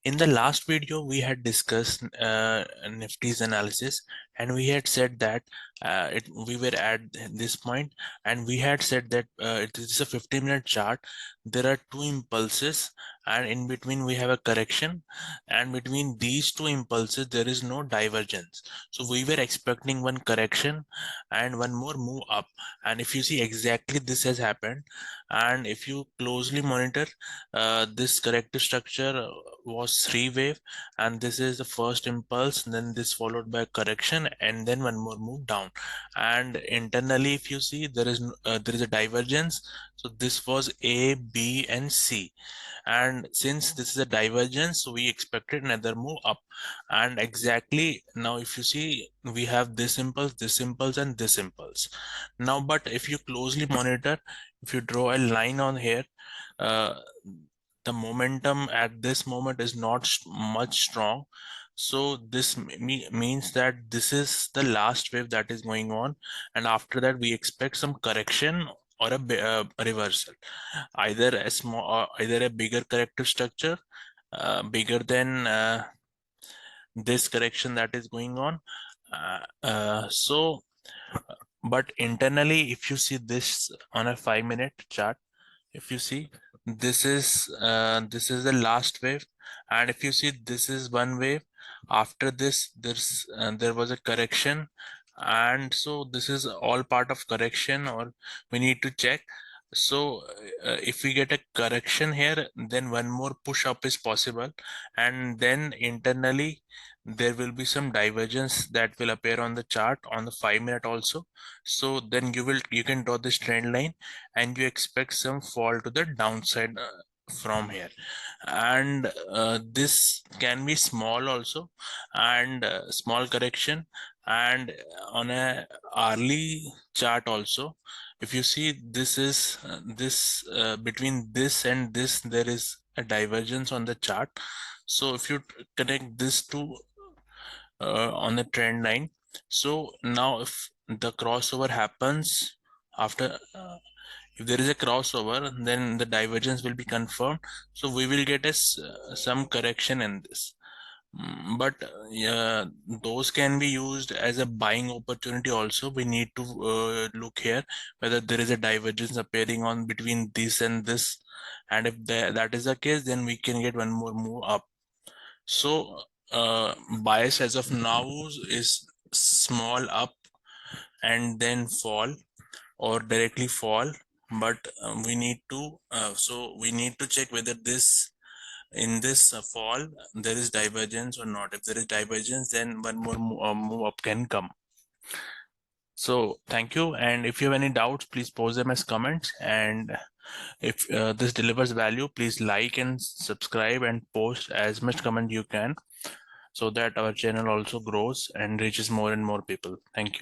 In the last video, we had discussed Nifty's analysis, and we had said that we were at this point, and we had said that it is a 15-minute chart. There are two impulses, and in between we have a correction, and between these two impulses there is no divergence. So we were expecting one correction and one more move up, and if you see, exactly this has happened. And if you closely monitor, this corrective structure was three wave, and this is the first impulse, then this followed by correction, and then one more move down. And internally, if you see, there is a divergence. So this was A, B, and C, and since this is a divergence, so we expected another move up. And exactly now, if you see, we have this impulse, and this impulse now. But if you closely monitor, if you draw a line on here, uh, the momentum at this moment is not much strong. So this means that this is the last wave that is going on, and after that we expect some correction or a reversal, either a bigger corrective structure, bigger than this correction that is going on. But internally, if you see this on a 5-minute chart, if you see, this is the last wave, and if you see, this is one wave. After this, there was a correction, and so this is all part of correction, or we need to check. So if we get a correction here, then one more push up is possible, and then internally there will be some divergence that will appear on the chart on the 5-minute also. So then you can draw this trend line, and you expect some fall to the downside from here. And this can be small also, and small correction. And on a hourly chart also, if you see, this is between this and this, there is a divergence on the chart. So if you connect this to on the trend line, so now if the crossover happens after if there is a crossover, then the divergence will be confirmed. So we will get some correction in this. But yeah, those can be used as a buying opportunity also. We need to look here whether there is a divergence appearing on between this and this, and if that is the case, then we can get one more move up. So bias as of now is small up and then fall, or directly fall. But we need to check whether this in this fall there is divergence or not. If there is divergence, then one more move up can come. So thank you, and if you have any doubts, please post them as comments. And if this delivers value, please like and subscribe and post as much comment you can, so that our channel also grows and reaches more and more people. Thank you.